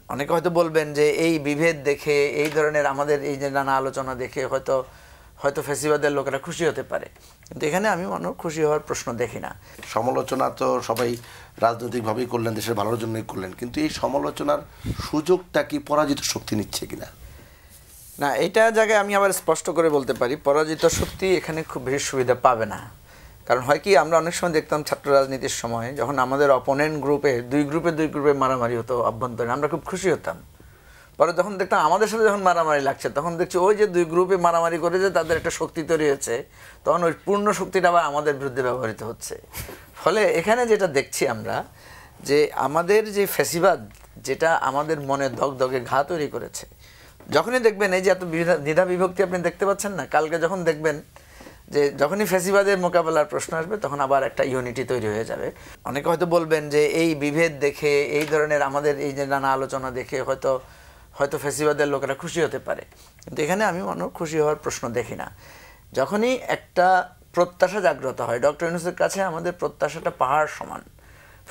অনেকে হয়তো বলবেন যে এই বিভেদ দেখে এই ধরনের আমাদের এই যে নানা আলোচনা দেখে হয়তো হয়তো ফ্যাসিবাদের লোকেরা খুশি হতে পারে, কিন্তু এখানে আমি মনে খুশি হওয়ার প্রশ্ন দেখি না। সমালোচনা তো সবাই রাজনৈতিকভাবেই করলেন, দেশের ভালোর জন্যই করলেন, কিন্তু এই সমালোচনার সুযোগটা কি পরাজিত শক্তি নিচ্ছে কিনা? না, এটা জায়গায় আমি আবার স্পষ্ট করে বলতে পারি পরাজিত শক্তি এখানে খুব বেশি সুবিধা পাবে না। কারণ হয় কি, আমরা অনেক সময় দেখতাম ছাত্র রাজনীতির সময় যখন আমাদের অপোনেন্ট গ্রুপে দুই গ্রুপে মারামারি হতো অভ্যন্তরীণ, আমরা খুব খুশি হতাম। পরে যখন দেখতাম আমাদের সাথে যখন মারামারি লাগছে তখন দেখছি ওই যে দুই গ্রুপে মারামারি করে যে তাদের একটা শক্তি তৈরি হয়েছে, তখন ওই পূর্ণ শক্তিটা আবার আমাদের বিরুদ্ধে ব্যবহৃত হচ্ছে। ফলে এখানে যেটা দেখছি আমরা যে আমাদের যে ফ্যাসিবাদ যেটা আমাদের মনে দগদগে ঘা তৈরি করেছে, যখনই দেখবেন এই যে এত দ্বিধা বিভক্তি আপনি দেখতে পাচ্ছেন না, কালকে যখন দেখবেন যে যখনই ফ্যাসিবাদের মোকাবেলার প্রশ্ন আসবে তখন আবার একটা ইউনিটি তৈরি হয়ে যাবে। অনেকে হয়তো বলবেন যে এই বিভেদ দেখে এই ধরনের আমাদের এই যে নানা আলোচনা দেখে হয়তো ফ্যাসিবাদের লোকেরা খুশি হতে পারে, কিন্তু এখানে আমি মনে খুশি হওয়ার প্রশ্ন দেখি না। যখনই একটা প্রত্যাশা জাগ্রত হয়, ডক্টর ইউনূসের কাছে আমাদের প্রত্যাশাটা পাহাড় সমান,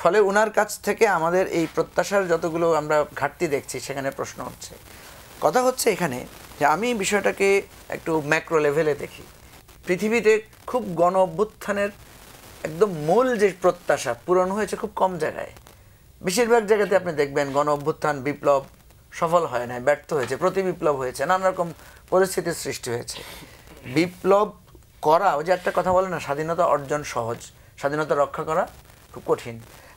ফলে ওনার কাছ থেকে আমাদের এই প্রত্যাশার যতগুলো আমরা ঘাটতি দেখছি সেখানে প্রশ্ন হচ্ছে। কথা হচ্ছে এখানে যে আমি বিষয়টাকে একটু ম্যাক্রো লেভেলে দেখি। পৃথিবীতে খুব গণ অভ্যুত্থানের একদম মূল যে প্রত্যাশা পূরণ হয়েছে খুব কম জায়গায়। বেশিরভাগ জায়গাতে আপনি দেখবেন গণ অভ্যুত্থান বিপ্লব সফল হয় না, ব্যর্থ হয়েছে, প্রতি বিপ্লব হয়েছে, নানা রকম পরিস্থিতির সৃষ্টি হয়েছে। বিপ্লব করা, ওই যে একটা কথা বলে না, স্বাধীনতা অর্জন সহজ, স্বাধীনতা রক্ষা করা খুব কঠিন।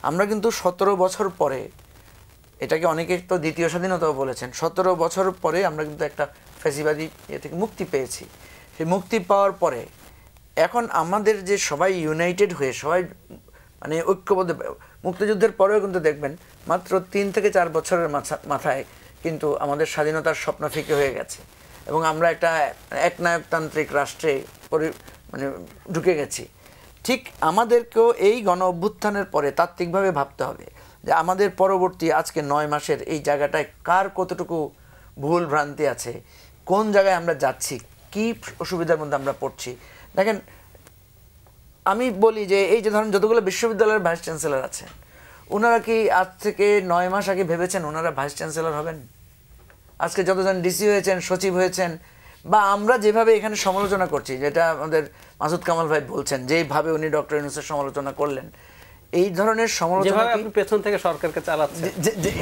আমরা কিন্তু 17 বছর পরে, এটাকে অনেকে তো দ্বিতীয় স্বাধীনতাও বলেছেন, 17 বছর পরে আমরা কিন্তু একটা ফ্যাসিবাদী ইয়ে থেকে মুক্তি পেয়েছি। সেই মুক্তি পাওয়ার পরে এখন আমাদের যে সবাই ইউনাইটেড হয়ে সবাই মানে ঐক্যবদ্ধ, মুক্তিযুদ্ধের পরেও কিন্তু দেখবেন মাত্র 3 থেকে 4 বছরের মাথায় কিন্তু আমাদের স্বাধীনতার স্বপ্ন ফিকে হয়ে গেছে এবং আমরা একটা একনায়কতান্ত্রিক রাষ্ট্রে মানে ঢুকে গেছি। ঠিক আমাদেরকেও এই গণ অভ্যুত্থানের পরে তাত্ত্বিকভাবে ভাবতে হবে যে আমাদের পরবর্তী আজকে 9 মাসের এই জায়গাটায় কার কতটুকু ভুল ভ্রান্তি আছে, কোন জায়গায় আমরা যাচ্ছি, কী অসুবিধার মধ্যে আমরা পড়ছি। দেখেন, আমি বলি যে এই যে ধরেন যতগুলো বিশ্ববিদ্যালয়ের ভাইস চ্যান্সেলর আছেন, ওনারা কি আজ থেকে 9 মাস আগে ভেবেছেন ওনারা ভাইস চ্যান্সেলর হবেন? আজকে যতজন ডিসি হয়েছেন, সচিব হয়েছেন, বা আমরা যেভাবে এখানে সমালোচনা করছি, যেটা আমাদের মাসুদ কামাল ভাই বলছেন যেভাবে উনি ডক্টর ইউনূসের সমালোচনা করলেন, এই ধরনের সমালোচনা পেছন থেকে সরকারকে চালাচ্ছে,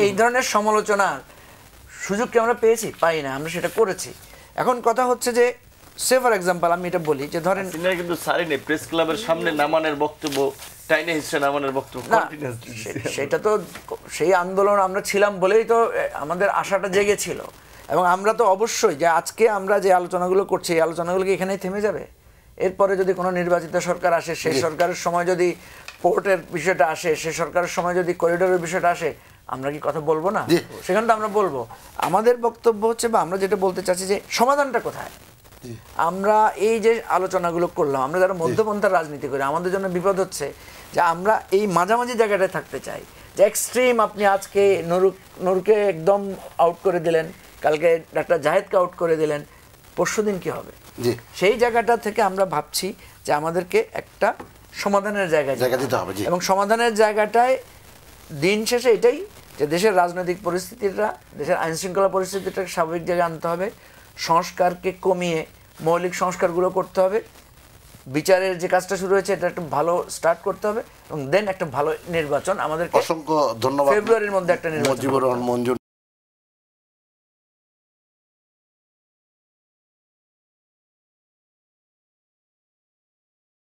এই ধরনের সমালোচনার সুযোগ কি আমরা পেয়েছি? পাই না, আমরা সেটা করেছি। এখন কথা হচ্ছে যে সে ফর এক্সাম্পল আমি এটা বলি যে ধরেন কিন্তু সারিনে প্রেস ক্লাবের সামনে নামানের বক্তব্য, টাইনে হিসেবে নামানের বক্তব্য, সেটা তো সেই আন্দোলন আমরা ছিলাম বলেই তো আমাদের আশাটা জেগেছিল। এবং আমরা তো অবশ্যই যে আজকে আমরা যে আলোচনাগুলো করছি এই আলোচনাগুলো কি এখানেই থেমে যাবে? এরপরে যদি কোনো নির্বাচিত সরকার আসে, সেই সরকারের সময় যদি পোর্টের বিষয়টা আসে, সেই সরকারের সময় যদি করিডোরের বিষয়টা আসে, আমরা কি কথা বলবো না? সেখানে তো আমরা বলবো। আমাদের বক্তব্য হচ্ছে বা আমরা যেটা বলতে চাচ্ছি যে সমাধানটা কোথায়? আমরা এই যে আলোচনাগুলো করলাম, আমরা যারা মধ্যপন্থার রাজনীতি করি, আমাদের জন্য বিপদ হচ্ছে যে আমরা এই মাঝামাঝি জায়গাটায় থাকতে চাই। যে এক্সট্রিম আপনি আজকে নূরকে একদম আউট করে দিলেন, কালকে ডাক্তার জাহেদকে আউট করে দিলেন, পরশুদিন কি হবে? সেই জায়গাটা থেকে আমরা ভাবছি যে আমাদেরকে একটা সমাধানের জায়গা দিতে হবে। এবং সমাধানের জায়গাটায় দিন শেষে এটাই যে দেশের রাজনৈতিক পরিস্থিতিটা, দেশের আইনশৃঙ্খলা পরিস্থিতিটাকে স্বাভাবিক জায়গায় আনতে হবে, সংস্কারকে কমিয়ে মৌলিক সংস্কারগুলো করতে হবে, বিচারের যে কাজটা শুরু হয়েছে এটা একটা ভালো স্টার্ট করতে হবে এবং দেন একটা ভালো নির্বাচন আমাদের, অসংখ্য ধন্যবাদ। ফেব্রুয়ারির মধ্যে একটা নির্বাচন।